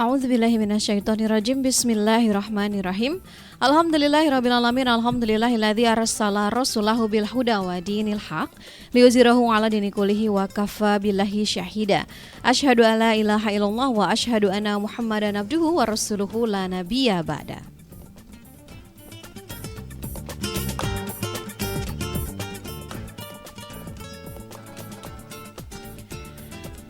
A'udzubillahi minasyaitonirrajim. Bismillahirrahmanirrahim. Alhamdulillahirabbil alamin. Alhamdulillahilladzi arsala rasulahu bil huda wa dinil haq liyuzhirahu 'ala dini kullihi wa kafa billahi syahida. Asyhadu alla ilaha illallah wa asyhadu anna Muhammadan abduhu wa rasuluhu la nabiyya ba'da.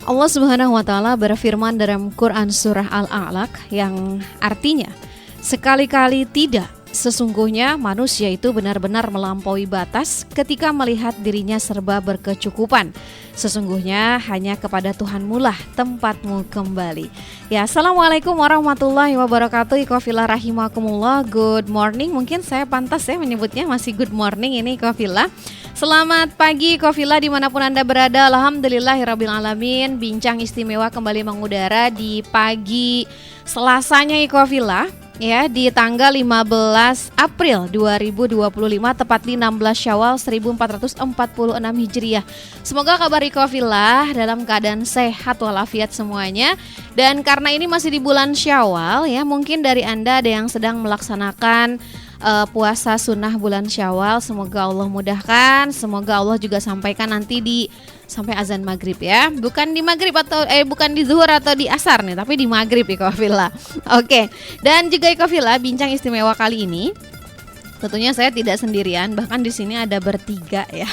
Allah Subhanahu wa taala berfirman dalam Quran surah Al-A'laq yang artinya, sekali-kali tidak, sesungguhnya manusia itu benar-benar melampaui batas ketika melihat dirinya serba berkecukupan. Sesungguhnya hanya kepada Tuhanmu lah tempatmu kembali. Ya, Assalamualaikum warahmatullahi wabarakatuh. Ikhwafillah rahimakumullah. Good morning. Mungkin saya pantas ya menyebutnya masih good morning ini Ikhwafillah. Selamat pagi Ikhwafillah dimanapun Anda berada. Alhamdulillahirabbil alamin. Bincang istimewa kembali mengudara di pagi Selasanya Ikhwafillah. Ya, di tanggal 15 April 2025 tepat di 16 Syawal 1446 Hijriah. Semoga kabar Ikhwafillah dalam keadaan sehat walafiat semuanya. Dan karena ini masih di bulan Syawal ya, mungkin dari Anda ada yang sedang melaksanakan puasa sunnah bulan Syawal. Semoga Allah mudahkan, semoga Allah juga sampaikan nanti sampai azan maghrib ya, bukan di maghrib atau bukan di zuhur atau di asar nih, tapi di maghrib Ikhwafillah. Oke, dan juga Ikhwafillah bincang istimewa kali ini tentunya saya tidak sendirian, bahkan di sini ada bertiga ya.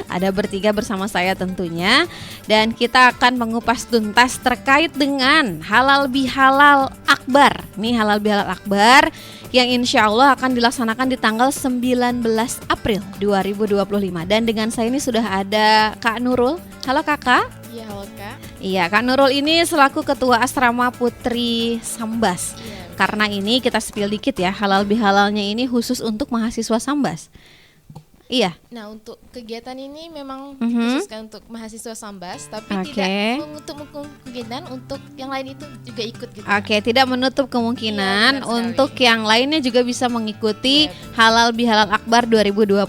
Ada bertiga bersama saya tentunya, dan kita akan mengupas tuntas terkait dengan halal bihalal akbar. Nih halal bihalal akbar yang insya Allah akan dilaksanakan di tanggal 19 April 2025. Dan dengan saya ini sudah ada Kak Nurul. Halo Kakak. Iya, halo Kak. Iya, Kak Nurul ini selaku Ketua Asrama Putri Sambas. Karena ini kita spill dikit ya, halal bihalalnya ini khusus untuk mahasiswa Sambas. Iya. Nah, untuk kegiatan ini memang dikhususkan untuk mahasiswa Sambas, tapi tidak menutup kemungkinan untuk yang lain itu juga ikut gitu. Oke, tidak menutup kemungkinan untuk yang lainnya juga bisa mengikuti halal bihalal akbar 2025.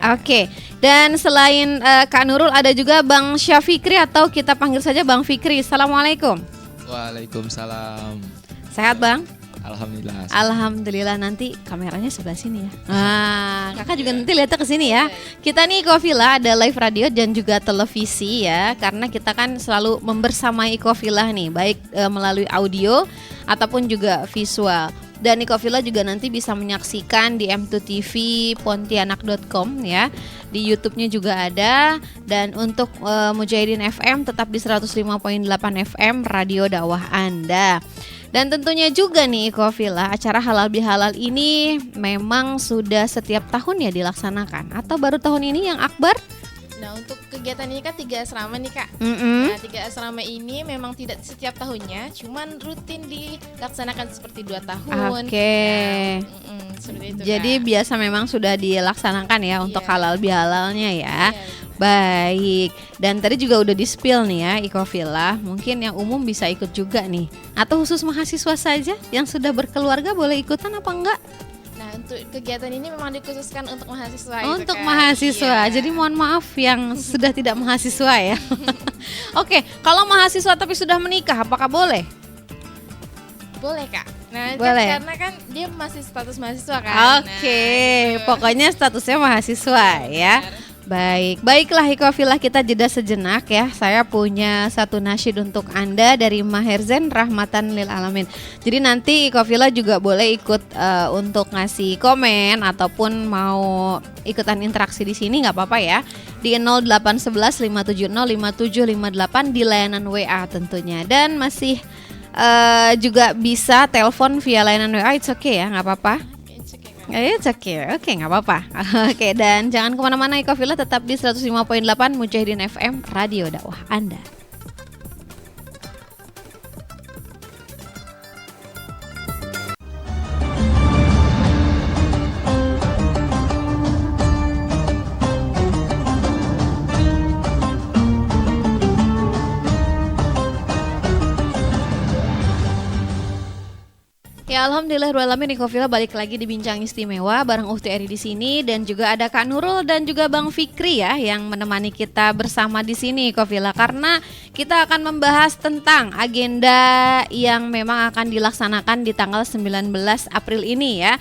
Oke, dan selain Kak Nurul ada juga Bang Syafikri atau kita panggil saja Bang Fikri. Assalamualaikum. Waalaikumsalam. Sehat Bang? Alhamdulillah. Alhamdulillah, nanti kameranya sebelah sini ya. Kakak juga nanti lihatnya ke sini ya. Kita nih Ikhwafillah ada live radio dan juga televisi ya, karena kita kan selalu membersamai Ikhwafillah nih, baik melalui audio ataupun juga visual. Dan Ikhwafillah juga nanti bisa menyaksikan di M2TV Pontianak.com ya. Di YouTube-nya juga ada. Dan untuk Mujahidin FM tetap di 105.8 FM Radio Dakwah Anda. Dan tentunya juga nih Ikhwafillah, acara halal bihalal ini memang sudah setiap tahun ya dilaksanakan, atau baru tahun ini yang akbar? Nah, untuk kegiatan ini kan 3 asrama nih Kak. Nah, 3 asrama ini memang tidak setiap tahunnya, cuman rutin dilaksanakan seperti 2 tahun. Oke. Seperti itu, jadi Kak, biasa memang sudah dilaksanakan ya untuk halal bihalalnya ya. Baik, dan tadi juga udah di-spill nih ya Ikhwafillah, mungkin yang umum bisa ikut juga nih, atau khusus mahasiswa saja yang sudah berkeluarga boleh ikutan apa enggak? Nah, untuk kegiatan ini memang dikhususkan untuk mahasiswa. Untuk mahasiswa, jadi mohon maaf yang sudah tidak mahasiswa ya. Oke, kalau mahasiswa tapi sudah menikah, apakah boleh? Boleh Kak. Nah, boleh. Karena kan dia masih status mahasiswa kan. Oke, pokoknya statusnya mahasiswa ya. Baiklah Ikhwafillah, kita jeda sejenak ya. Saya punya satu nasyid untuk Anda dari Maherzen Rahmatan Lil Alamin. Jadi nanti Ikhwafillah juga boleh ikut untuk ngasih komen ataupun mau ikutan interaksi di sini nggak apa-apa ya. Di 0811 570 5758 di layanan WA tentunya. Dan masih juga bisa telepon via layanan WA, it's okay ya, nggak apa-apa. It's okay, nggak apa-apa. Oke, dan jangan kemana-mana Ikhwafillah, tetap di 105.8 Mujahidin FM Radio Dakwah Anda. Ya alhamdulillahirrahmanirrahim, Iko Villa balik lagi di Bincang Istimewa bareng Uhti Eri di sini dan juga ada Kak Nurul dan juga Bang Fikri ya yang menemani kita bersama di sini Iko Villa, karena kita akan membahas tentang agenda yang memang akan dilaksanakan di tanggal 19 April ini ya.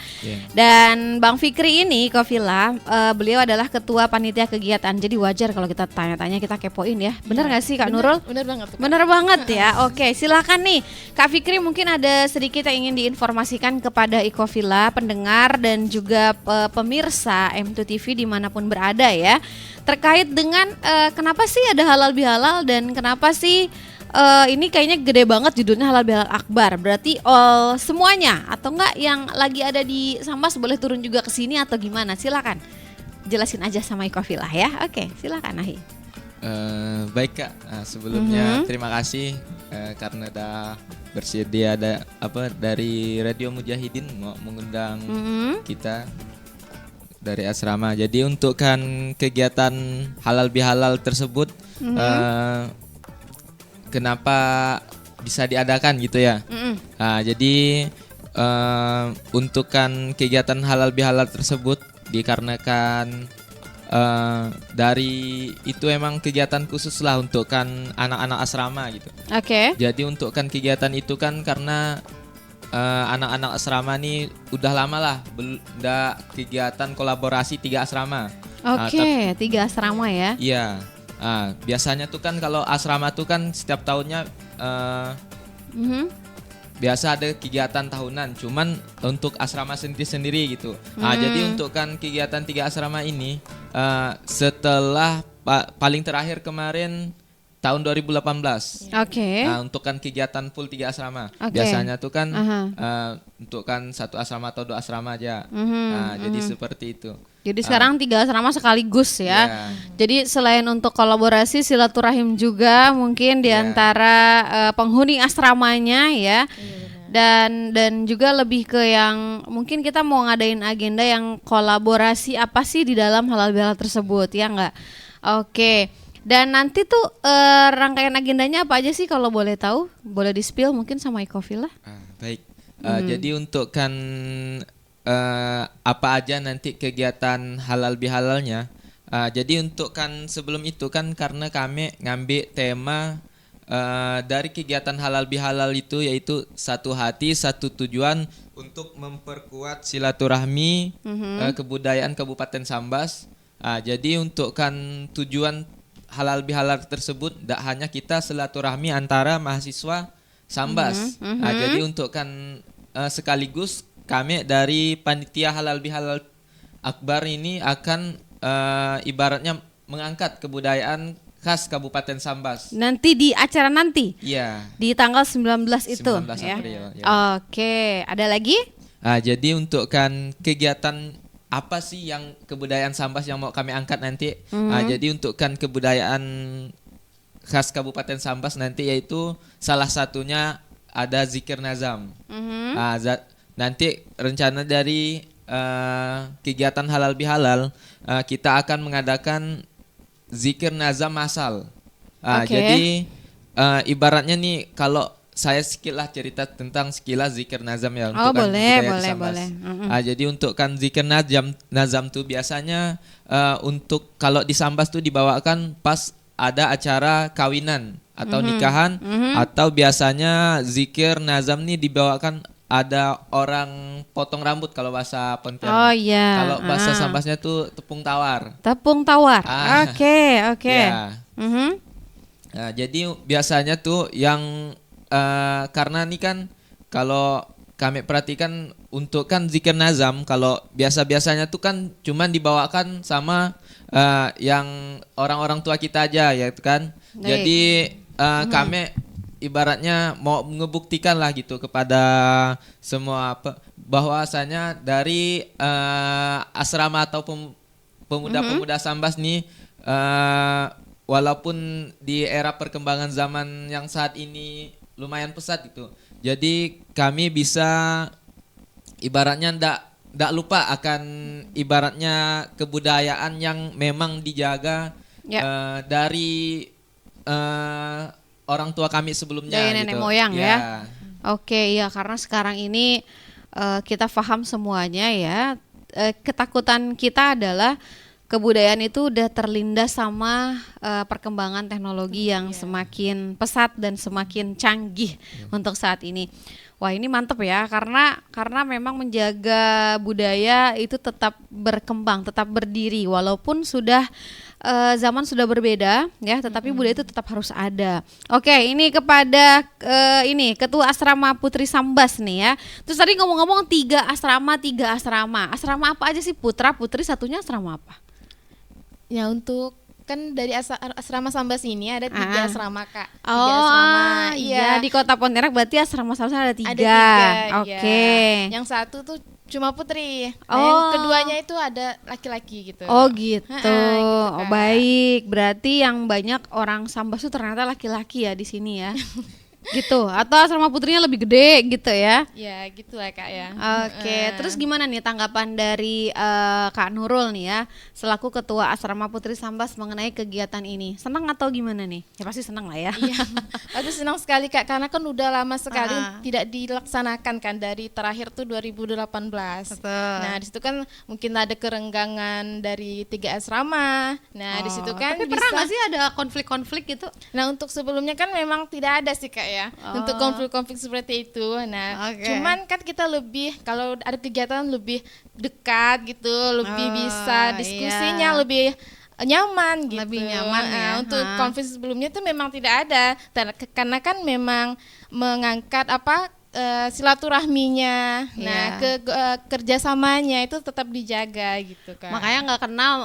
Dan Bang Fikri ini Iko Villa, beliau adalah ketua panitia kegiatan. Jadi wajar kalau kita tanya-tanya, kita kepoin ya. Benar nggak sih Kak Nurul? Bener banget. Bener banget ya. Oke, silakan nih Kak Fikri, mungkin ada sedikit yang ingin diinformasikan kepada Iko Villa, pendengar dan juga pemirsa M2 TV dimanapun berada ya, terkait dengan kenapa sih ada halal bihalal dan kenapa sih ini kayaknya gede banget judulnya halal bihalal akbar. Berarti all semuanya atau enggak yang lagi ada di Sambas boleh turun juga ke sini atau gimana? Silakan jelasin aja sama Iko Villa ya. Oke, silakan Nahi. Baik Kak, sebelumnya terima kasih karena udah bersedia dari Radio Mujahidin mau mengundang kita dari asrama. Jadi untuk kan kegiatan halal bihalal tersebut kenapa bisa diadakan gitu ya? Jadi untuk kan kegiatan halal bihalal tersebut dikarenakan dari itu emang kegiatan khusus lah untuk kan anak-anak asrama gitu. Oke. Jadi untuk kan kegiatan itu kan karena anak-anak asrama nih udah lama lah udah kegiatan kolaborasi 3 asrama. Oke, 3 asrama ya. Iya. Biasanya tuh kan kalau asrama tuh kan setiap tahunnya biasa ada kegiatan tahunan, cuman untuk asrama sendiri gitu. Jadi untuk kan kegiatan 3 asrama ini setelah paling terakhir kemarin tahun 2018. Oke. Untuk kan kegiatan full 3 asrama. Oke. Biasanya tuh kan untuk kan 1 asrama atau 2 asrama aja. Jadi seperti itu. Jadi sekarang 3 asrama sekaligus ya. Jadi selain untuk kolaborasi, silaturahim juga mungkin di antara penghuni asramanya ya. Dan juga lebih ke yang mungkin kita mau ngadain agenda yang kolaborasi apa sih di dalam halal bihalal tersebut ya enggak? Oke. Dan nanti tuh rangkaian agendanya apa aja sih kalau boleh tahu? Boleh di-spill mungkin sama Iko Villa? Baik. Jadi untuk kan apa aja nanti kegiatan halal bihalalnya. Jadi untuk kan sebelum itu kan karena kami ngambil tema dari kegiatan halal bihalal itu yaitu satu hati satu tujuan untuk memperkuat silaturahmi kebudayaan Kabupaten Sambas. Jadi untuk kan tujuan halal bihalal tersebut tidak hanya kita silaturahmi antara mahasiswa Sambas. Jadi untuk kan sekaligus kami dari panitia halal bihalal akbar ini akan ibaratnya mengangkat kebudayaan khas Kabupaten Sambas. Nanti di acara nanti? Iya. Di tanggal 19 itu 19 ya? April, ya. Oke, ada lagi? Jadi untuk kan kegiatan apa sih yang kebudayaan Sambas yang mau kami angkat nanti? Jadi untuk kan kebudayaan khas Kabupaten Sambas nanti yaitu salah satunya ada zikir nazam. Nanti rencana dari kegiatan halal bihalal kita akan mengadakan zikir nazam massal. Jadi ibaratnya nih kalau saya sekilas cerita tentang sekilas zikir nazam ya untuk kan boleh. Jadi untuk kan zikir nazam tuh biasanya untuk kalau di Sambas tuh dibawakan pas ada acara kawinan atau nikahan atau biasanya zikir nazam nih dibawakan ada orang potong rambut kalau bahasa Pontianak. Oh iya. Kalau bahasa Sambasnya tuh tepung tawar. Tepung tawar. Oke. Ya. Jadi biasanya tuh yang karena ini kan kalau kami perhatikan untuk kan zikir nazam kalau biasanya tuh kan cuman dibawakan sama yang orang-orang tua kita aja ya kan. Jadi kami ibaratnya mau ngebuktikan lah gitu kepada semua bahwasanya dari asrama atau pemuda-pemuda Sambas nih walaupun di era perkembangan zaman yang saat ini lumayan pesat gitu. Jadi kami bisa ibaratnya ndak lupa akan ibaratnya kebudayaan yang memang dijaga dari orang tua kami sebelumnya dari nenek gitu. moyang ya. Oke, iya karena sekarang ini kita paham semuanya ya. Ketakutan kita adalah kebudayaan itu udah terlindas sama perkembangan teknologi yang semakin pesat dan semakin canggih untuk saat ini. Wah, ini mantep ya, karena memang menjaga budaya itu tetap berkembang, tetap berdiri walaupun sudah zaman sudah berbeda ya, tetapi budaya itu tetap harus ada. Oke, ini kepada ini Ketua Asrama Putri Sambas nih ya. Terus tadi ngomong-ngomong 3 asrama. Asrama apa aja sih Putra, Putri, satunya asrama apa? Ya untuk kan dari asrama Sambas ini ada 3 asrama Kak. 3 Oh asrama. iya, di Kota Pontianak berarti asrama Sambas ada 3. Ada 3. Oke. Ya. Yang satu tuh cuma putri. Nah, Oh. yang keduanya itu ada laki-laki gitu. Oh gitu. Gitu, Oh, Kak. baik. Berarti yang banyak orang Sambas tuh ternyata laki-laki ya di sini ya. Gitu. Atau asrama putrinya lebih gede gitu ya. Ya gitu lah Kak ya. Oke, terus gimana nih tanggapan dari Kak Nurul nih ya, selaku Ketua Asrama Putri Sambas mengenai kegiatan ini? Senang atau gimana nih? Ya pasti senang lah ya. Iya, aku senang sekali Kak karena kan udah lama sekali Ah. tidak dilaksanakan kan dari terakhir tuh 2018. Betul. Nah di situ kan mungkin ada kerenggangan dari 3 asrama. Nah di situ kan Tapi bisa. pernah nggak sih ada konflik-konflik gitu? Nah untuk sebelumnya kan memang tidak ada sih Kak ya untuk konflik-konflik seperti itu. Nah Oke. cuman kan kita lebih kalau ada kegiatan lebih dekat gitu, lebih bisa diskusinya iya. lebih nyaman gitu. Lebih nyaman ya. Untuk konflik sebelumnya itu memang tidak ada karena kan memang mengangkat silaturahminya. Nah, kerjasamanya itu tetap dijaga gitu kan. Makanya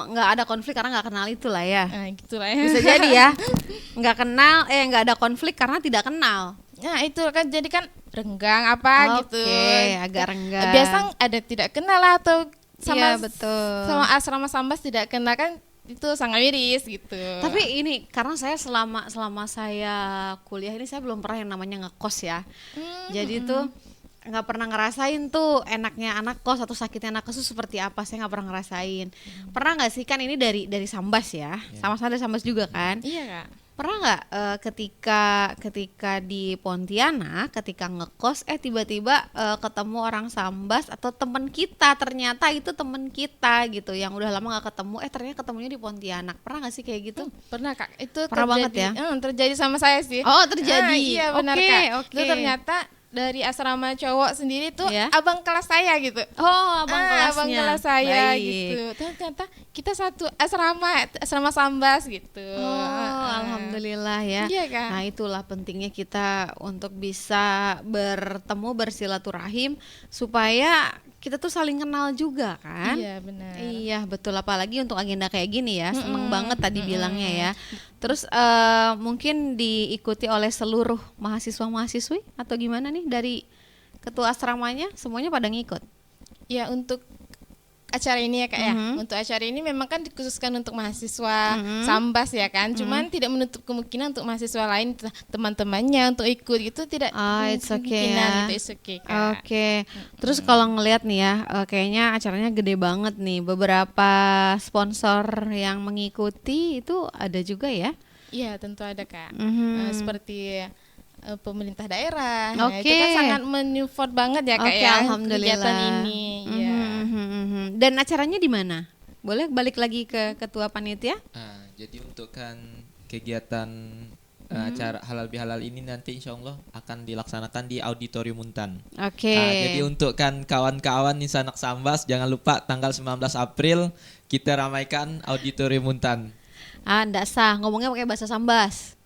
nggak ada konflik karena nggak kenal itulah ya. Nah, gitulah ya. Bisa jadi ya. Nggak ada konflik karena tidak kenal. Nah, itu kan jadi kan renggang apa gitu. Oke, agak renggang. Biasa ada tidak kenal atau Iya, betul. sama asrama Sambas tidak kenal kan itu sangat miris gitu. Tapi ini karena saya selama saya kuliah ini saya belum pernah yang namanya ngekos ya. Jadi tuh nggak pernah ngerasain tuh enaknya anak kos atau sakitnya anak kos itu seperti apa, saya nggak pernah ngerasain. Pernah nggak sih, kan ini dari Sambas ya, sama-sama dari Sambas juga kan? Iya Kak. Pernah nggak ketika di Pontianak ketika ngekos tiba-tiba ketemu orang Sambas atau teman kita, ternyata itu teman kita gitu yang udah lama nggak ketemu, ternyata ketemunya di Pontianak. Pernah nggak sih kayak gitu? Pernah Kak, itu Pernah banget ya? terjadi sama saya sih. Oh, terjadi. Iya benar Oke, Kak. oke. Itu ternyata dari asrama cowok sendiri tuh Ya. abang kelas saya gitu. Oh, abang kelasnya. Abang kelas saya Baik. gitu. Ternyata kita satu asrama Sambas gitu. Oh, alhamdulillah ya. Iya, Kak. Nah, itulah pentingnya kita untuk bisa bertemu, bersilaturahim supaya kita tuh saling kenal juga kan. Iya benar. Iya, betul, apalagi untuk agenda kayak gini ya. Seneng banget tadi bilangnya ya. Terus mungkin diikuti oleh seluruh mahasiswa-mahasiswi atau gimana nih dari ketua asramanya, semuanya pada ngikut? Ya untuk acara ini ya Kak ya. Untuk acara ini memang kan dikhususkan untuk mahasiswa Sambas ya kan. Cuman tidak menutup kemungkinan untuk mahasiswa lain, teman-temannya untuk ikut itu tidak It's okay kemungkinan ya. gitu, it's okay Kak. Oke. Terus kalau ngelihat nih ya, kayaknya acaranya gede banget nih. Beberapa sponsor yang mengikuti itu ada juga ya. Iya tentu ada Kak. Mhm. Seperti pemerintah daerah. Nah, Oke. itu kan sangat menyupport banget ya Kak Oke, ya. alhamdulillah. Kegiatan ini. Ya. Dan acaranya di mana? Boleh balik lagi ke ketua panitia? Jadi untuk kan kegiatan acara halal bihalal ini nanti insya Allah akan dilaksanakan di Auditorium Muntan. Oke. Jadi untuk kan kawan-kawan di Sanak Sambas jangan lupa tanggal 19 April kita ramaikan Auditorium Muntan. Nggak sah, ngomongnya pakai bahasa Sambas.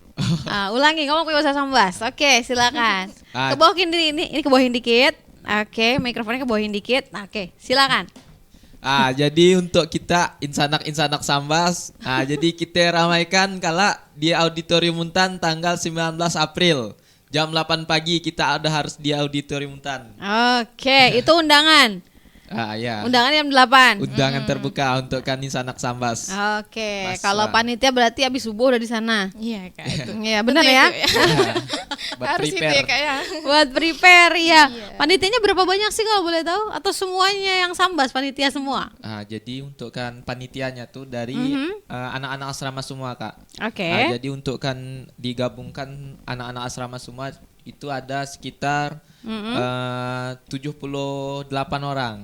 Ulangi, ngomong pakai bahasa Sambas. Oke, silakan. Kebawahin ini kebawahin dikit. Oke, mikrofonnya kebawahin dikit. Oke, silakan. Jadi untuk kita insanak Sambas, jadi kita ramaikan kala di Auditorium Muntan tanggal 19 April. Jam 8 pagi kita ada harus di Auditorium Muntan. Oke, itu undangan. Ya. Undangan jam 8. Undangan terbuka untuk kan insanak Sambas. Oke, Masa. kalau panitia berarti habis subuh udah di sana. Iya Kak itu. Iya, benar ya. Buat Harus itu prepare. ya Kak ya. Buat prepare ya. Iya. Panitianya berapa banyak sih kalau boleh tahu? Atau semuanya yang Sambas panitia semua? Jadi untuk kan panitianya tuh dari anak-anak asrama semua Kak. Oke. Jadi untuk kan digabungkan anak-anak asrama semua itu ada sekitar 78 orang.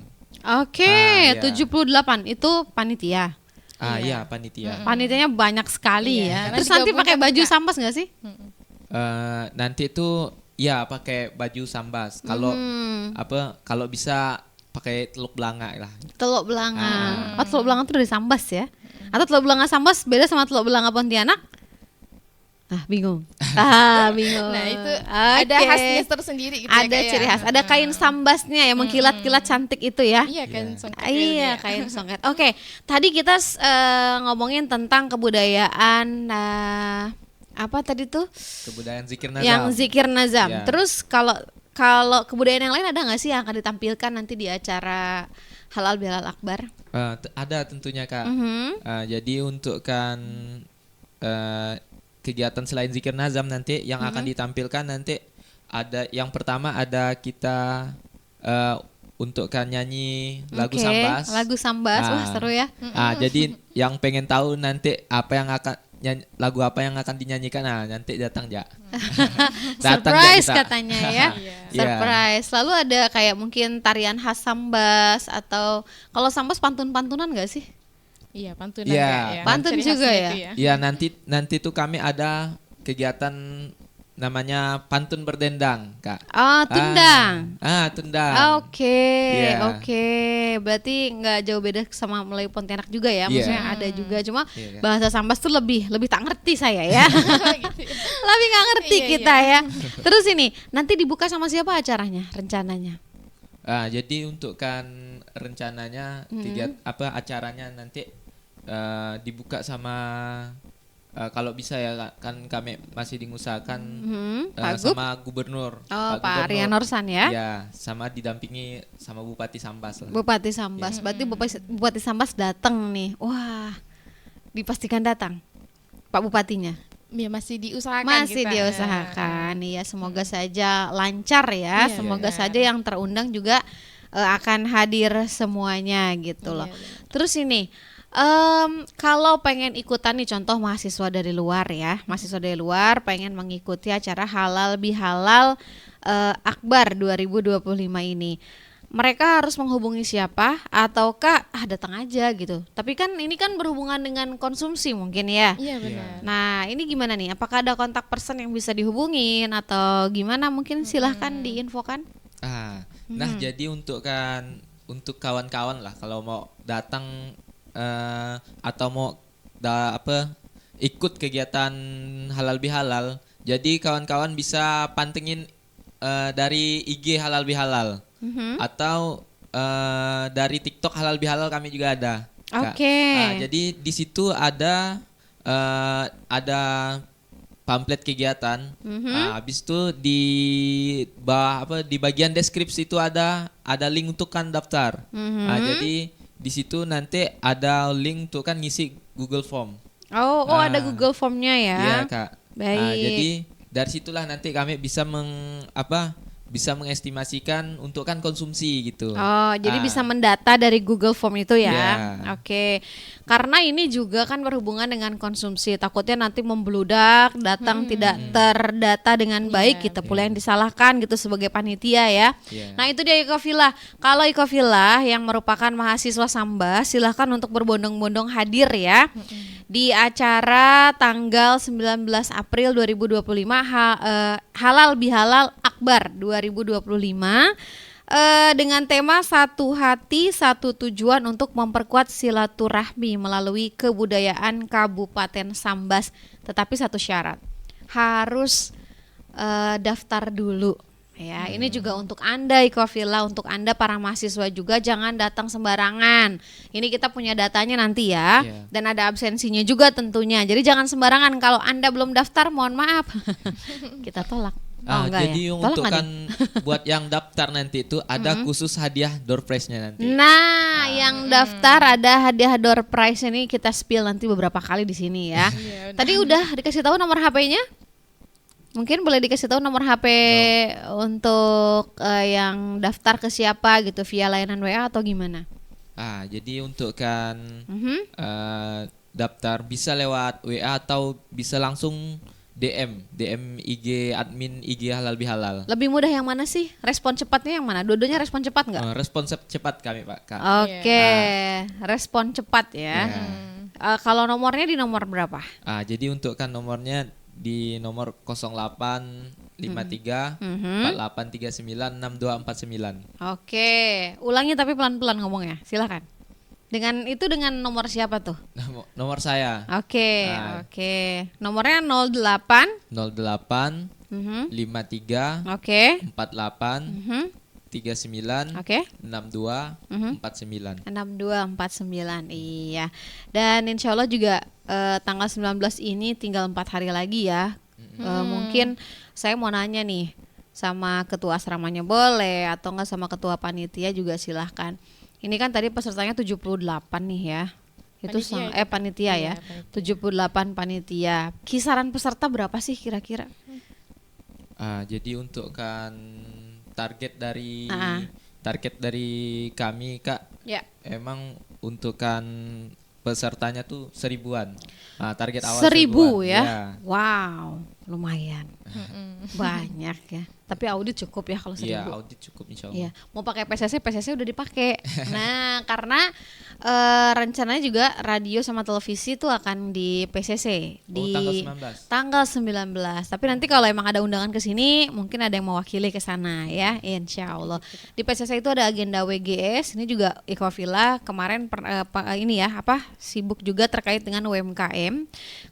Oke, Ah, iya. 78 itu panitia. Iya, panitia. Panitianya banyak sekali Iya, ya. karena Terus nanti digabungkan pakai baju juga. sambas nggak sih? Nanti itu ya pakai baju sambas. Kalau kalau bisa pakai teluk belanga lah. Teluk belanga. Oh, teluk belanga itu dari sambas ya? Atau teluk belanga sambas beda sama teluk belanga Pontianak? Bingung. Bingung. Nah, itu Oke. ada khasnya tersendiri gitu Ada ya, Kak, ciri ya. khas. Ada kain sambasnya yang mengkilat-kilat cantik itu ya. Iya kan, songket Iya, ya. kain songket. Oke, tadi kita ngomongin tentang kebudayaan apa tadi tuh? Kebudayaan zikir nazam. Yang zikir nazam. Ya. Terus kalau kebudayaan yang lain ada nggak sih yang akan ditampilkan nanti di acara Halal Bihalal Akbar? Ada tentunya Kak. Jadi untuk kegiatan selain zikir nazam nanti yang akan ditampilkan nanti ada yang pertama ada kita untuk nyanyi lagu Oke, sambas. lagu sambas. Wah, seru ya. Jadi yang pengen tahu nanti lagu apa yang akan dinyanyikan, nanti datang ya. Surprise katanya ya. Iya. Surprise. Lalu ada kayak mungkin tarian khas sambas atau kalau sambas pantun-pantunan nggak sih? Iya, pantunan Iya. Kak, ya. Pantun Ciri juga khasnya ya? itu Iya, nanti tuh kami ada kegiatan namanya pantun berdendang, Kak. Oh, tundang. Tundang. Oke, Iya. oke. Berarti nggak jauh beda sama Melayu Pontianak juga ya. Iya. Maksudnya ada juga, cuma Iya. bahasa sambas tuh lebih tak ngerti saya ya. Gitu ya. Lebih nggak ngerti Iya, kita ya. Terus ini nanti dibuka sama siapa acaranya? Rencananya? Jadi untuk rencananya acaranya nanti dibuka sama kalau bisa ya kan kami masih diusahakan Pak Gub? sama gubernur. Oh, Pak Gubernur. Rian Norsan ya. Ya, sama didampingi sama Bupati Sambas lah. Bupati Sambas. Berarti Bupati Sambas datang nih. Wah, dipastikan datang. Pak Bupatinya. Ya, masih diusahakan Masih kita. diusahakan. Iya, semoga saja lancar ya. Iya, Semoga benar. saja yang terundang juga akan hadir semuanya gitu loh. Iya. Terus ini kalau pengen ikutan nih, contoh mahasiswa dari luar ya, mahasiswa dari luar pengen mengikuti acara Halal Bihalal Akbar 2025 ini, mereka harus menghubungi siapa ataukah datang aja gitu? Tapi kan ini kan berhubungan dengan konsumsi mungkin ya. Iya, benar. Nah, ini gimana nih? Apakah ada kontak person yang bisa dihubungin atau gimana? Mungkin silahkan diinfokan. Nah, jadi untuk kawan-kawan lah kalau mau datang atau mau ikut kegiatan halal bihalal, jadi kawan-kawan bisa pantengin dari IG Halal Bihalal atau dari TikTok Halal Bihalal kami juga ada. Kak. Oke. Jadi di situ ada pamflet kegiatan. Habis itu di bagian deskripsi itu ada link untuk kan daftar. Jadi di situ nanti ada link untuk kan ngisi Google Form. Oh, ada Google Formnya ya. Iya, Kak. Baik. Jadi dari situlah nanti kami bisa mengestimasikan untuk kan konsumsi gitu. Oh, jadi bisa mendata dari Google Form itu ya. Ya. Oke. Karena ini juga kan berhubungan dengan konsumsi. Takutnya nanti membludak, datang tidak terdata dengan baik, kita pula yang disalahkan gitu sebagai panitia ya. Iya. Nah, itu dia Ecovilla. Kalau Ecovilla yang merupakan mahasiswa Sambas, silahkan untuk berbondong-bondong hadir ya. Di acara tanggal 19 April 2025 Halal Bihalal Akbar 2025 dengan tema satu hati satu tujuan untuk memperkuat silaturahmi melalui kebudayaan Kabupaten Sambas. Tetapi satu syarat, harus daftar dulu. Ya, ini juga untuk Anda Ecovilla, untuk Anda para mahasiswa juga jangan datang sembarangan. Ini kita punya datanya nanti ya. Iya. Dan ada absensinya juga tentunya. Jadi jangan sembarangan, kalau Anda belum daftar mohon maaf. Kita tolak. Oh, enggak Jadi ya? yang Tolak untuk nggak kan buat yang daftar nanti itu ada khusus hadiah door prize-nya nanti. Nah, yang daftar ada hadiah door prize ini kita spill nanti beberapa kali di sini ya. Iya, Tadi udah dikasih tahu nomor HP-nya? Mungkin boleh dikasih tahu nomor HP untuk yang daftar ke siapa gitu, via layanan WA atau gimana? Jadi untuk daftar bisa lewat WA atau bisa langsung DM IG admin IG Halal Bihalal. Lebih mudah yang mana sih? Respon cepatnya yang mana? Dua-duanya respon cepat nggak? Respon cepat kami Pak Kak. Oke, respon cepat ya. Ya. Kalau nomornya di nomor berapa? Jadi untuk kan nomornya di nomor 0853 4839 6249. Oke, ulangi tapi pelan-pelan ngomongnya. Silakan. Dengan nomor siapa tuh? Nomor saya Oke, Nah. oke. Nomornya 08 08 mhm, 53 Oke. 48 mhm, 39 Oke. 62 Mhm. 49. 6249. Iya. Dan insya Allah juga tanggal 19 ini tinggal 4 hari lagi ya. Mungkin saya mau nanya nih sama ketua asramanya boleh atau enggak sama ketua panitia juga silahkan. Ini kan tadi pesertanya 78 nih ya. Itu panitia ya. 78 panitia. Kisaran peserta berapa sih kira-kira? Jadi untuk kan target dari kami Kak, Ya. emang untuk kan pesertanya tuh 1000-an. Target awal 1000 1000-an. ya. Wow, lumayan. Banyak ya. Tapi audit cukup ya kalau 1000. Iya, audit cukup insya Allah. Iya, mau pakai PCC udah dipakai. Nah, karena rencananya juga radio sama televisi itu akan di PCC di tanggal 19. tanggal 19. Tapi nanti kalau emang ada undangan ke sini, mungkin ada yang mewakili ke sana ya, insya Allah. Di PCC itu ada agenda WGS. Ini juga Ikhwafillah kemarin sibuk juga terkait dengan UMKM.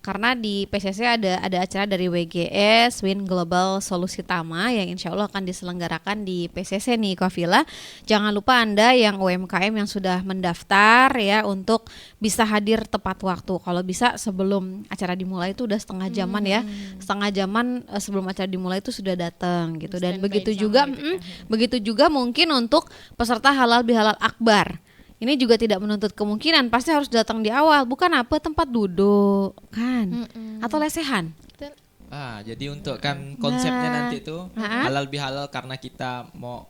Karena di PCC ada acara dari WGS Win Global Solusi Tama yang insya Allah akan diselenggarakan di PCC nih Ikhwafillah. Jangan lupa Anda yang UMKM yang sudah mendaftar ya untuk bisa hadir tepat waktu. Kalau bisa sebelum acara dimulai itu udah setengah jaman ya. Setengah jaman sebelum acara dimulai itu sudah datang gitu. Dan begitu juga begitu juga mungkin untuk peserta Halal Bihalal Akbar. Ini juga tidak menuntut kemungkinan pasti harus datang di awal. Bukan apa tempat duduk kan atau lesehan. Jadi untuk kan konsepnya nanti itu halal bihalal karena kita mau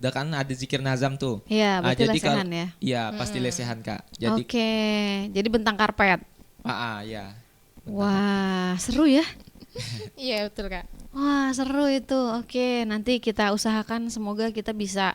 kan ada zikir nazam tuh. Iya, berarti jadi lesehan ya. Iya, pasti lesehan Kak. Jadi Oke, jadi bentang karpet. ya. Wah, seru ya. Iya betul Kak. Wah, seru itu. Oke, nanti kita usahakan semoga kita bisa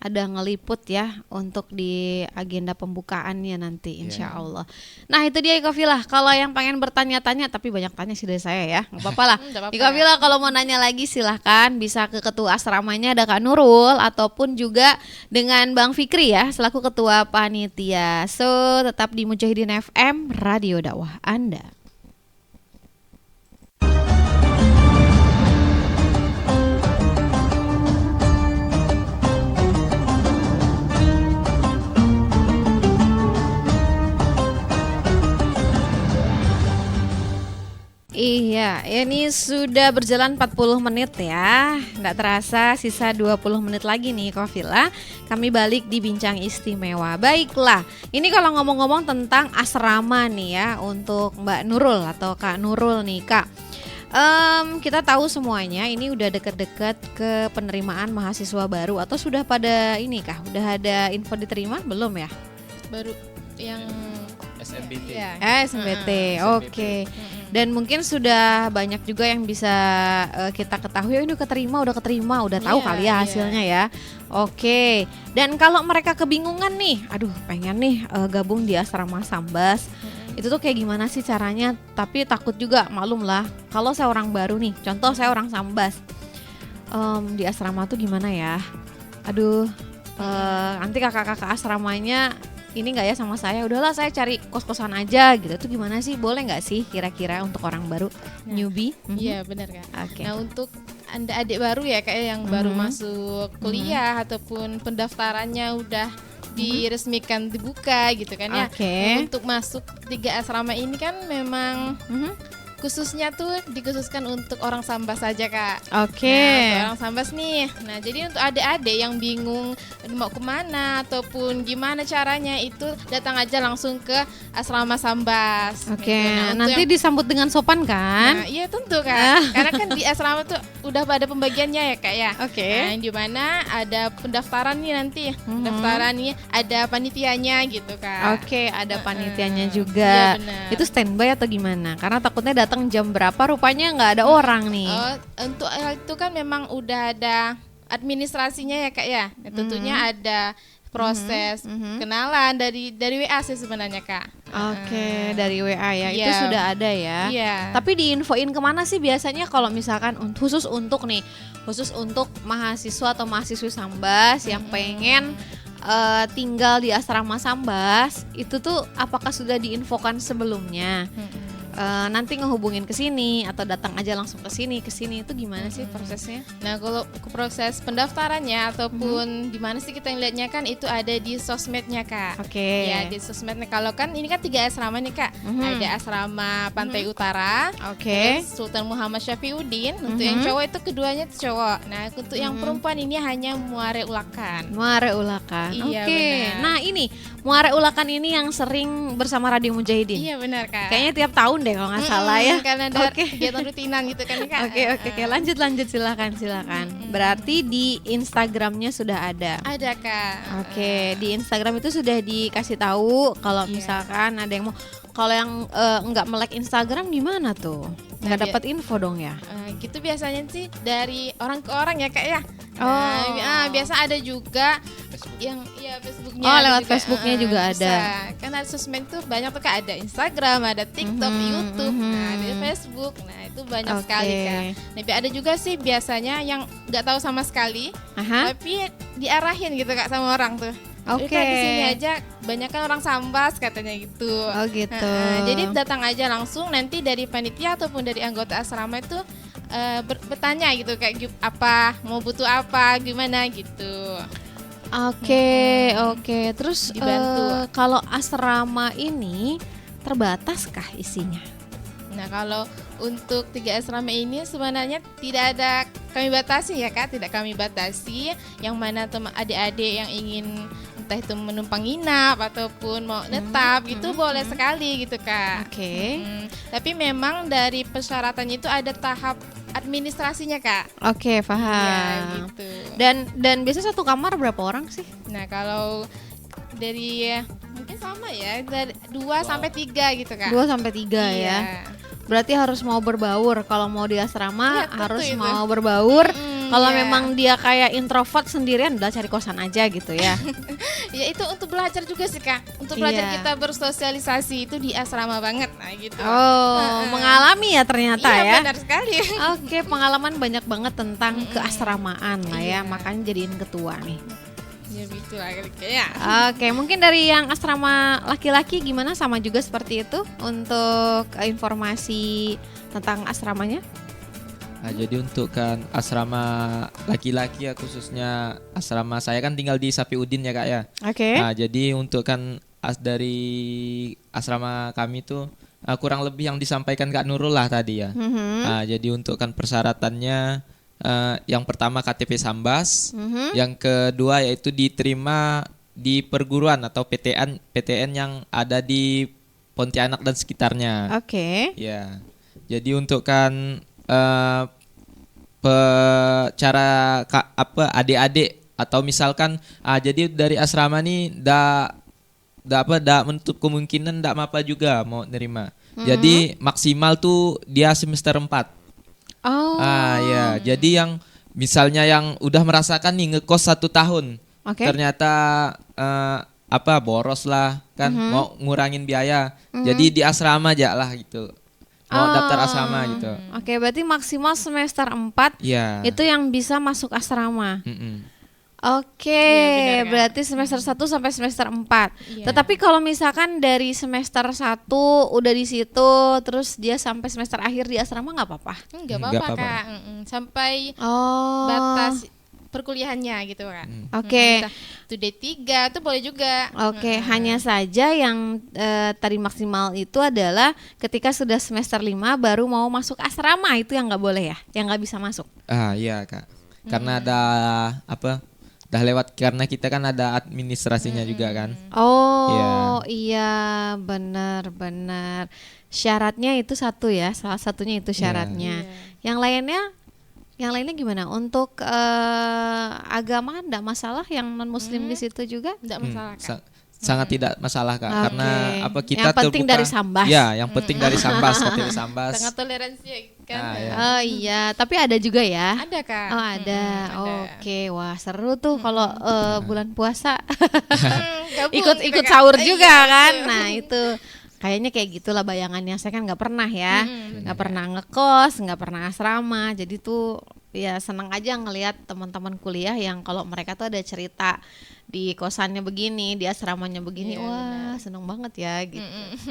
ada ngeliput ya untuk di agenda pembukaannya nanti insya Allah. Nah itu dia Ikhwafillah. Kalau yang pengen bertanya-tanya, tapi banyak tanya sih dari saya ya, nggak apa-apa lah. Ikhwafillah kalau mau nanya lagi silahkan bisa ke ketua asramanya ada Kak Nurul ataupun juga dengan Bang Fikri ya selaku ketua panitia. So tetap di Mujahidin FM Radio Dakwah Anda. Iya, ini sudah berjalan 40 menit ya. Nggak terasa sisa 20 menit lagi nih Ikhwafillah. Kami balik di Bincang Istimewa. Baiklah, ini kalau ngomong-ngomong tentang asrama nih ya untuk Mbak Nurul atau Kak Nurul nih Kak. Kita tahu semuanya ini udah deket-deket ke penerimaan mahasiswa baru atau sudah pada ini kah? Udah ada info diterima belum ya? Baru yang SMBT. ya. SMBT, oke. Dan mungkin sudah banyak juga yang bisa kita ketahui ini udah keterima, udah tahu Iya, kali ya iya. hasilnya ya. Oke. Dan kalau mereka kebingungan nih, aduh pengen nih gabung di asrama Sambas. Itu tuh kayak gimana sih caranya? Tapi takut juga, maklum lah. Kalau saya orang baru nih, contoh saya orang Sambas. Di asrama tuh gimana ya? Aduh, nanti kakak-kakak asramanya ini nggak ya sama saya, udahlah saya cari kos-kosan aja gitu. Itu gimana sih, boleh nggak sih kira-kira untuk orang baru newbie? Iya benar Kak. Oke. Nah untuk Anda adik baru ya kayak yang baru masuk kuliah ataupun pendaftarannya udah diresmikan dibuka gitu kan ya. Oke. Untuk masuk 3 asrama ini kan memang khususnya tuh dikhususkan untuk orang Sambas saja Kak. Oke. Nah, untuk orang Sambas nih. Nah jadi untuk adik-adik yang bingung mau kemana ataupun gimana caranya itu datang aja langsung ke asrama Sambas. Oke, Gitu. Nah, untuk nanti yang- disambut dengan sopan kan? Nah, iya tentu Kak. Karena kan di asrama tuh udah pada pembagiannya ya Kak ya. Oke. Nah, yang di mana ada pendaftaran nih nanti. Pendaftaran nih ada panitianya gitu Kak. Oke, ada panitianya juga. Iya, benar. Itu standby atau gimana? Karena takutnya datang datang jam berapa, rupanya nggak ada orang nih. Untuk hal itu kan memang udah ada administrasinya ya Kak ya. Tentunya ada proses kenalan dari WA sih sebenarnya Kak. Oke, dari WA ya, itu Iya. sudah ada ya. Iya. Tapi diinfoin kemana sih biasanya kalau misalkan khusus untuk mahasiswa atau mahasiswi Sambas yang pengen tinggal di asrama Sambas, itu tuh apakah sudah diinfokan sebelumnya? Nanti ngehubungin ke sini atau datang aja langsung ke sini itu gimana sih prosesnya? Nah, kalau proses pendaftarannya ataupun di mana sih kita ngeliatnya kan itu ada di sosmednya Kak. Oke. Ya, di sosmednya. Kalau kan ini kan 3 asrama nih Kak. Ada asrama Pantai Utara, Oke. terus Sultan Muhammad Syafiuddin. Untuk yang cowok itu keduanya tuh cowok. Nah, untuk yang perempuan ini hanya Muare Ulakan. Muare Ulakan. Iya, Oke. benar. Nah, ini Muare Ulakan ini yang sering bersama Radio Mujahidin. Iya benar Kak. Kayaknya tiap tahun deh kalau nggak salah ya. Karena ada Oke. kegiatan rutinan gitu kan Kak. Oke, lanjut silakan. Berarti di Instagramnya sudah ada. Ada Kak. Oke, di Instagram itu sudah dikasih tahu kalau misalkan ada yang mau. Kalau yang nggak melek Instagram gimana tuh? Nggak Nah, dapat info dong ya? Gitu biasanya sih dari orang ke orang ya Kak ya. Oh. Biasa ada juga yang Facebooknya. Oh, ada lewat juga, Facebooknya juga bisa. ada. Karena sosmed tuh banyak tuh Kak, ada Instagram, ada TikTok, YouTube, nah ada Facebook. Nah itu banyak sekali Kak. Nah ada juga sih biasanya yang nggak tahu sama sekali, Aha. tapi diarahin gitu Kak sama orang tuh. Oke. Kak kesini aja, banyak kan orang Sambas katanya gitu. Oh gitu. Jadi datang aja langsung, nanti dari panitia ataupun dari anggota asrama itu bertanya gitu kayak apa, mau butuh apa, gimana gitu. Oke. Terus Dibantu. kalau asrama ini terbataskah isinya? Nah kalau untuk 3 asrama ini sebenarnya tidak ada kami batasi ya Kak, tidak kami batasi. Yang mana teman adik-adik yang ingin entah itu menumpang nginap ataupun mau netap gitu boleh sekali gitu Kak. Oke. Tapi memang dari persyaratannya itu ada tahap administrasinya Kak. Oke, Ya paham. gitu. Dan biasa satu kamar berapa orang sih? Nah kalau dari mungkin sama ya dari 2 sampai 3 gitu Kak. 2 sampai 3 ya. Iya. Berarti harus mau berbaur. Kalau mau di asrama Iya, tentu harus itu. mau berbaur. Kalau iya. memang dia kayak introvert sendirian, udah cari kosan aja gitu ya. Ya itu untuk belajar juga sih Kak. Untuk belajar Iya. kita bersosialisasi itu di asrama banget. Nah gitu. Oh, mengalami ya ternyata Iya ya. benar sekali. Oke, pengalaman banyak banget tentang keasramaan lah ya. Makanya jadiin ketua nih. Ya gitu lah kayaknya. Oke, mungkin dari yang asrama laki-laki gimana, sama juga seperti itu untuk informasi tentang asramanya? Nah, jadi untuk kan asrama laki-laki ya, khususnya asrama saya kan tinggal di Safiuddin ya Kak ya. Oke. Nah, jadi untuk kan dari asrama kami tuh kurang lebih yang disampaikan Kak Nurul lah tadi ya. Nah, jadi untuk kan persyaratannya yang pertama KTP Sambas, yang kedua yaitu diterima di perguruan atau PTN yang ada di Pontianak dan sekitarnya. Oke. Ya, jadi untuk kan cara adik-adik atau misalkan jadi dari asrama nih ndak menutup kemungkinan ndak apa juga mau nerima. Jadi maksimal tuh dia semester 4. Oh. Ya, jadi yang misalnya yang udah merasakan nih ngekos 1 tahun, Oke. ternyata boros lah kan, mau ngurangin biaya, jadi di asrama aja lah gitu, mau daftar asrama gitu. Oke, berarti maksimal semester 4 Iya. itu yang bisa masuk asrama. Mm-mm. Oke, Iya, benar, Kak. berarti semester 1 sampai semester 4. Iya. Tetapi kalau misalkan dari semester 1 udah di situ terus dia sampai semester akhir di asrama nggak apa-apa. Enggak Nggak apa-apa apa-apa. Kak. Sampai Oh. batas perkuliahannya gitu kan. Oke. Entah itu D3 itu boleh juga. Oke, hanya saja yang tadi maksimal itu adalah ketika sudah semester 5 baru mau masuk asrama, itu yang nggak boleh ya, yang nggak bisa masuk. Iya Kak, karena ada dah lewat, karena kita kan ada administrasinya juga kan. Oh iya, benar. Syaratnya itu satu ya, salah satunya itu syaratnya. Yang lainnya gimana? Untuk agama enggak masalah, yang non muslim di situ juga? Enggak masalah Kak. sangat tidak masalah Kak, karena apa kita Yang penting terbuka. dari Sambas. Ya, yang penting dari Sambas, KTP Sambas. Sangat toleransi ya kan. Ya. Oh iya, tapi ada juga ya. Ada Kak. Oh ada. Ada. Oke, wah seru tuh kalau bulan puasa. Gabung Ikut kita, Kak. sahur juga Iya, kan. betul. Nah itu kayaknya kayak gitulah bayangannya. Saya kan nggak pernah ya, nggak pernah ngekos, nggak pernah asrama. Jadi tuh ya senang aja ngelihat teman-teman kuliah yang kalau mereka tuh ada cerita di kosannya begini, di asramanya begini. Iya, Wah seneng banget ya gitu.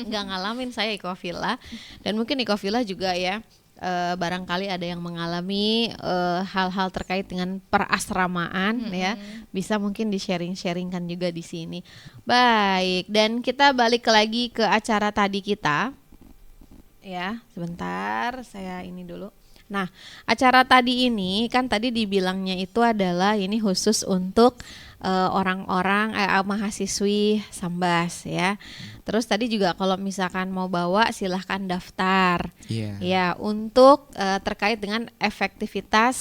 Nggak ngalamin saya Ecovilla, dan mungkin Ecovilla juga ya. Barangkali ada yang mengalami hal-hal terkait dengan perasramaan ya, bisa mungkin di-sharing-sharingkan juga di sini. Baik, dan kita balik lagi ke acara tadi kita. Ya, sebentar saya ini dulu. Nah, acara tadi ini kan tadi dibilangnya itu adalah ini khusus untuk orang-orang mahasiswi Sambas ya. Terus tadi juga kalau misalkan mau bawa silahkan daftar. Iya. Ya, untuk terkait dengan efektivitas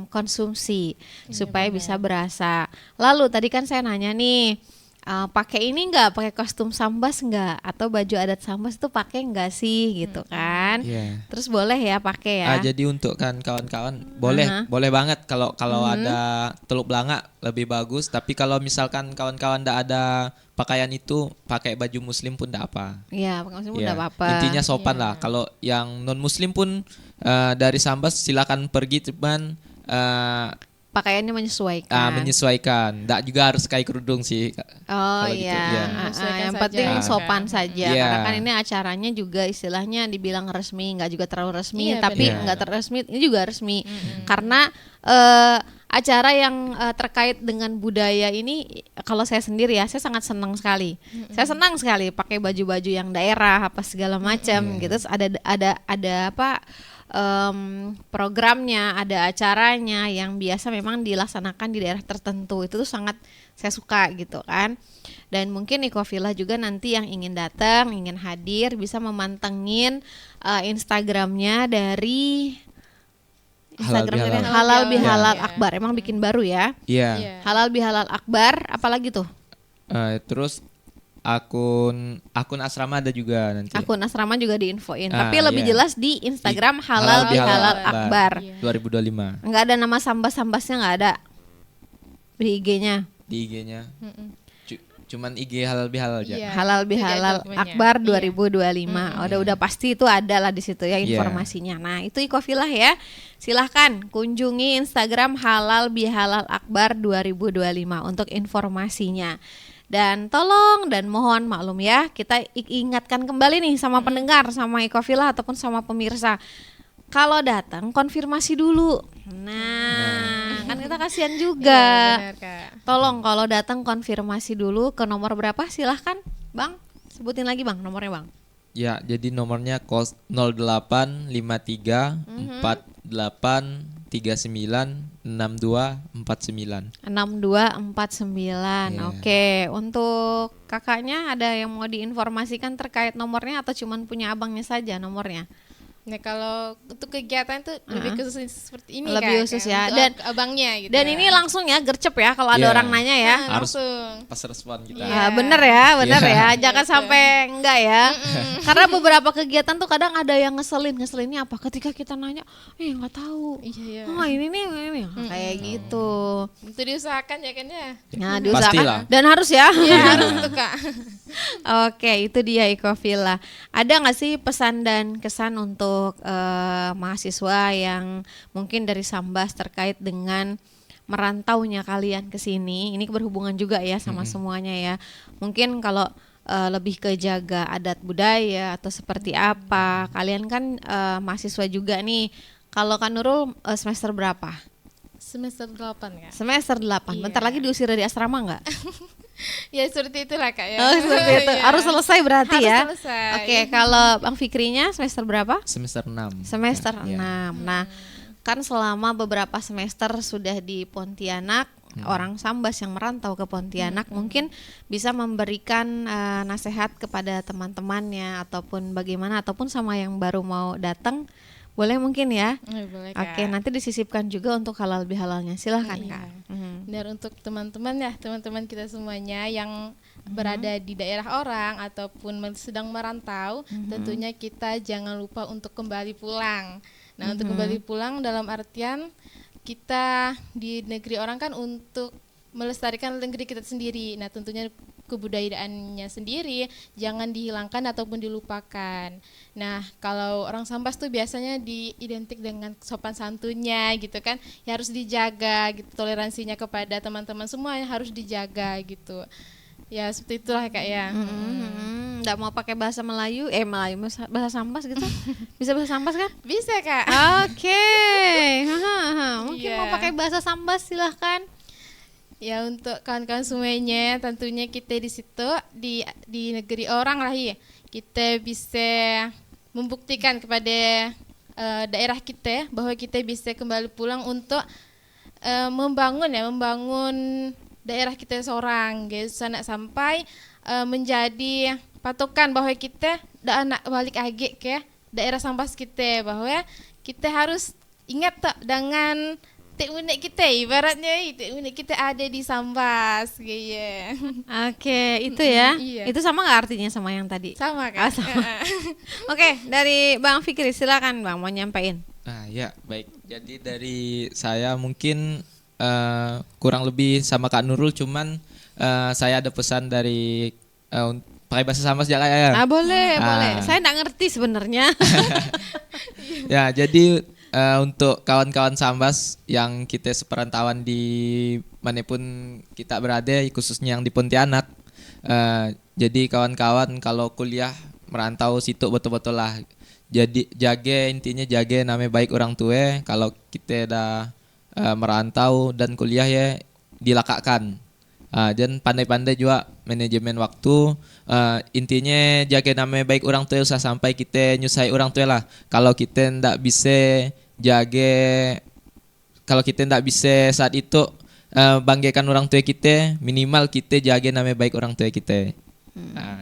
konsumsi supaya bisa berasa. Lalu tadi kan saya nanya nih, pakai ini enggak, pakai kostum Sambas enggak, atau baju adat Sambas itu pakai enggak sih gitu kan? Iya. Terus boleh ya pakai ya? Jadi untuk kan kawan-kawan boleh banget kalau ada Teluk Blangak lebih bagus. Tapi kalau misalkan kawan-kawan ndak ada pakaian itu, pakai baju Muslim pun ndak apa. Iya, pakai muslim Iya. enggak apa-apa. Intinya sopan lah. Kalau yang non Muslim pun dari Sambas silakan pergi, cuman Pakaiannya menyesuaikan. menyesuaikan. Ndak juga harus kayak kerudung sih. Oh Kalau gitu, iya, iya. Menyesuaikan yang saja. penting sopan saja. Iya. Karena kan ini acaranya juga istilahnya dibilang resmi, nggak juga terlalu resmi, Iya, tapi benar. nggak terresmi. Ini juga resmi, karena acara yang terkait dengan budaya ini, kalau saya sendiri ya, saya sangat senang sekali. Saya senang sekali pakai baju-baju yang daerah apa segala macam gitu. Terus ada apa? Programnya, ada acaranya yang biasa memang dilaksanakan di daerah tertentu, itu tuh sangat saya suka gitu kan. Dan mungkin Ecovilla juga nanti yang ingin datang, ingin hadir bisa memantengin Instagramnya dari Instagramnya Halal Halal Bihalal. Bihalal Iya. Akbar. Emang bikin baru ya? Iya. Iya. Halal Bihalal Akbar, apalagi tuh? Terus akun asrama ada juga nanti. Akun asrama juga diinfoin. Ah, Tapi lebih iya. jelas di Instagram Halal Halal Bihalal Bihalal Akbar. Akbar. 2025 Enggak ada nama sambas-sambasnya, enggak ada di IG-nya. di IG-nya. Cuman IG Halal Bihalal aja. Iya. Halal Itu Bihalal dokumennya. Akbar Iya. 2025. Udah pasti itu ada lah di situ ya informasinya. Nah, itu Ecovilla ya. Silahkan kunjungi Instagram Halal Bihalal Akbar 2025 untuk informasinya. Dan tolong dan mohon maklum ya, kita ingatkan kembali nih sama pendengar, sama Ecovilla ataupun sama pemirsa. Kalau datang konfirmasi dulu. Nah, kan kita kasihan juga. Iya, benar, Kak. Tolong kalau datang konfirmasi dulu ke nomor berapa, silahkan Bang, sebutin lagi Bang nomornya Bang. Ya, jadi nomornya 0853 48 39 62 49. 6249. Iya. Oke, untuk kakaknya ada yang mau diinformasikan terkait nomornya atau cuman punya abangnya saja nomornya? Nah, kalau untuk kegiatan tuh lebih khusus seperti ini Lebih Kak, khusus Kak. ya. Untuk Dan abangnya gitu. Dan ini langsung ya gercep ya kalau ada Iya. orang nanya ya. Harus langsung. pas respon kita. Iya. Bener ya, bener Iya. ya. Jangan sampai enggak ya. Karena beberapa kegiatan tuh kadang ada yang ngeselinnya apa? Ketika kita nanya, nggak tahu. Iya, iya. Ini kayak gitu. Itu diusahakan ya kan ya. Nah, diusahakan Pastilah. dan harus ya. Iya, harus tuh Kak. Oke, itu dia Ecovilla. Ada nggak sih pesan dan kesan untuk mahasiswa yang mungkin dari Sambas terkait dengan merantaunya kalian ke sini? Ini berhubungan juga ya sama semuanya ya. Mungkin kalau lebih ke jaga adat budaya atau seperti apa? Kalian kan mahasiswa juga nih. Kalau Kak Nurul semester berapa? Semester 8 Kak. Semester 8. Bentar Iya. lagi diusir dari asrama nggak? Ya seperti itulah Kak ya. Oh, seperti itu. Iya. Harus selesai berarti Harus ya. selesai. Oke, kalau Bang Fikrinya semester berapa? Semester 6. Semester Ya. 6. Nah, kan selama beberapa semester sudah di Pontianak, orang Sambas yang merantau ke Pontianak mungkin bisa memberikan nasihat kepada teman-temannya ataupun bagaimana, ataupun sama yang baru mau datang, Boleh mungkin ya. Boleh, Oke, Kak. nanti disisipkan juga untuk halal bihalalnya. Silahkan Iya. Kak. Dan untuk teman-teman kita semuanya yang berada di daerah orang ataupun sedang merantau, tentunya kita jangan lupa untuk kembali pulang. Nah, untuk kembali pulang dalam artian kita di negeri orang kan untuk melestarikan negeri kita sendiri. Nah, tentunya kebudayaannya sendiri jangan dihilangkan ataupun dilupakan. Nah, kalau orang Sambas tuh biasanya diidentik dengan sopan santunnya gitu kan, ya harus dijaga gitu, toleransinya kepada teman-teman semua harus dijaga gitu. Ya seperti itulah Kak ya. Nggak mau pakai bahasa Melayu, bahasa Sambas gitu? Bisa bahasa Sambas kan? Bisa Kak. Oke. Mungkin Iya. mau pakai bahasa Sambas silahkan. Ya untuk kawan-kawan semuanya, tentunya kita di situ di negeri orang lah ya. Kita bisa membuktikan kepada daerah kita bahwa kita bisa kembali pulang untuk membangun daerah kita seorang, guys. Sampai menjadi patokan bahwa kita anak balik lagi ke daerah Sambas kita, bahwa kita harus ingat tak dengan tik unik kita, ibaratnya tik unik kita ada di Sambas gitu. Oke, itu ya. Iya. Itu sama nggak artinya sama yang tadi? Sama Ah, kan? sama. Oke, dari Bang Fikri silakan Bang mau nyampein. Ya baik. Jadi dari saya mungkin kurang lebih sama Kak Nurul, cuman saya ada pesan dari pakai bahasa Sambas ya Kak ya. Boleh, Ah. boleh. Saya nggak ngerti sebenarnya. Ya, jadi untuk kawan-kawan Sambas yang kita seperantauan di manapun kita berada, khususnya yang di Pontianak. Jadi kawan-kawan kalau kuliah merantau situ betul-betul lah. Jadi intinya jaga namanya baik orang tua. Kalau kita dah merantau dan kuliah ya dilakakan. Dan pandai-pandai juga manajemen waktu. Intinya jaga namanya baik orang tua, usah sampai kita nyusai orang tua lah. Kalau kita ndak bisa saat itu banggakan orang tua kita, minimal kita jaga namanya baik orang tua kita.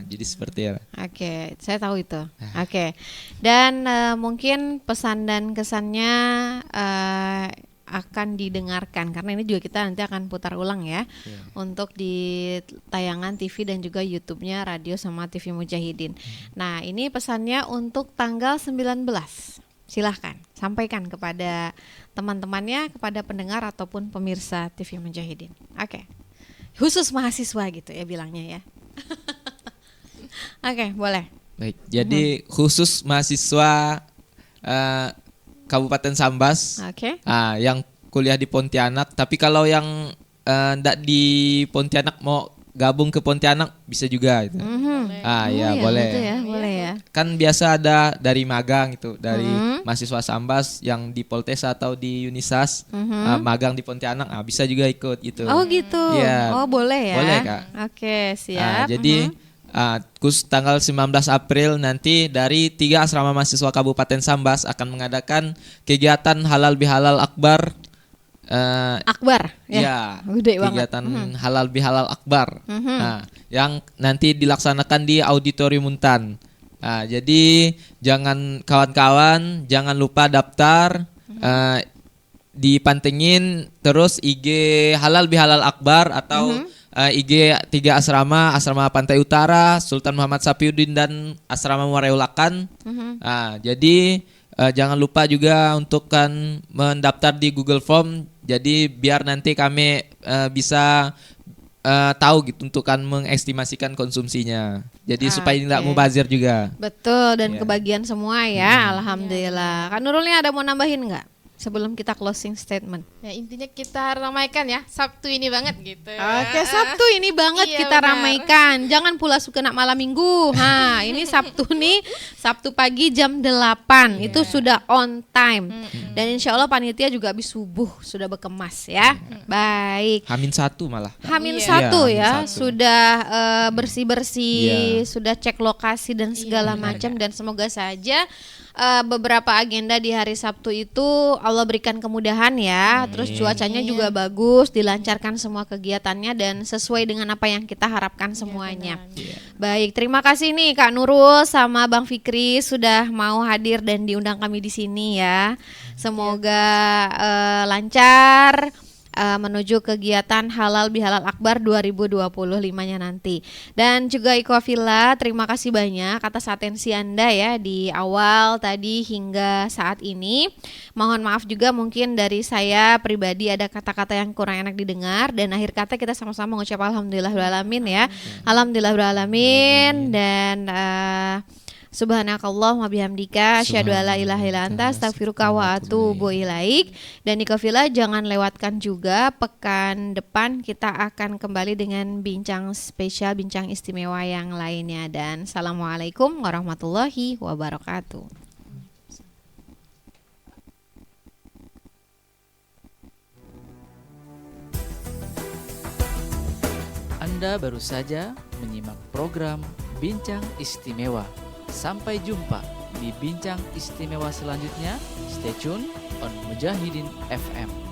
Jadi seperti itu. Oke, saya tahu itu. Oke, dan mungkin pesan dan kesannya akan didengarkan karena ini juga kita nanti akan putar ulang ya untuk di tayangan TV dan juga YouTube-nya Radio sama TV Mujahidin. Nah, ini pesannya untuk tanggal 19. Silahkan sampaikan kepada teman-temannya, kepada pendengar ataupun pemirsa TV Mujahidin. Oke. Khusus mahasiswa gitu ya bilangnya ya. Oke, boleh. Baik. Jadi khusus mahasiswa Kabupaten Sambas Oke. yang kuliah di Pontianak, tapi kalau yang ndak di Pontianak mau gabung ke Pontianak bisa juga gitu. Ya boleh. Gitu ya, boleh ya. Kan biasa ada dari magang itu, dari mahasiswa Sambas yang di Poltesa atau di Unisas magang di Pontianak, bisa juga ikut gitu. Oh gitu. Iya. Oh boleh ya. Boleh, Kak. Oke, siap. Jadi khusus tanggal 19 April nanti dari 3 asrama mahasiswa Kabupaten Sambas akan mengadakan kegiatan halal bihalal akbar. Akbar ya. Ya, Gede banget. kegiatan halal bihalal akbar. Yang nanti dilaksanakan di Auditorium Muntan. Jadi jangan kawan-kawan jangan lupa daftar, dipantengin terus IG halal bihalal akbar atau IG 3 asrama Pantai Utara, Sultan Muhammad Sapiuddin dan asrama Muaraulakan. Jadi jangan lupa juga untuk kan mendaftar di Google Form. Jadi biar nanti kami bisa tahu gitu untuk kan mengestimasikan konsumsinya. Jadi supaya tidak mubazir juga. Betul dan kebagian semua ya. Alhamdulillah. Kan Nurul nih ada mau nambahin nggak sebelum kita closing statement? Ya intinya kita ramaikan ya Sabtu ini banget gitu. Oke, Sabtu ini banget Iya, kita benar. ramaikan. Jangan pula suka nak malam minggu. Ini Sabtu nih, Sabtu pagi jam 8. Itu sudah on time. Dan insya Allah panitia juga habis subuh sudah berkemas ya. Baik. H-1 malah. Hamin Iya. satu Iya, ya, Hamin satu. sudah bersih-bersih, Iya. sudah cek lokasi dan segala macam dan semoga saja beberapa agenda di hari Sabtu itu Allah berikan kemudahan ya. Terus cuacanya juga bagus, dilancarkan semua kegiatannya dan sesuai dengan apa yang kita harapkan semuanya. Baik, terima kasih nih Kak Nurul sama Bang Fikri sudah mau hadir dan diundang kami di sini ya. Semoga lancar menuju kegiatan Halal Bihalal Akbar 2025-nya nanti. Dan juga Ikhwafillah, terima kasih banyak atas atensi Anda ya di awal tadi hingga saat ini. Mohon maaf juga mungkin dari saya pribadi ada kata-kata yang kurang enak didengar, dan akhir kata kita sama-sama mengucap alhamdulillahirrahmanirrahim ya. Alhamdulillahirrahmanirrahim. Dan subhanakallah wa bihamdika asyhadu alla ilaha illa anta astaghfiruka wa atubu ilaik. Dan Ikhwafillah, jangan lewatkan juga pekan depan kita akan kembali dengan bincang spesial, bincang istimewa yang lainnya. Dan assalamualaikum warahmatullahi wabarakatuh. Anda baru saja menyimak program Bincang Istimewa. Sampai jumpa di Bincang Istimewa selanjutnya. Stay tune on Mujahidin FM.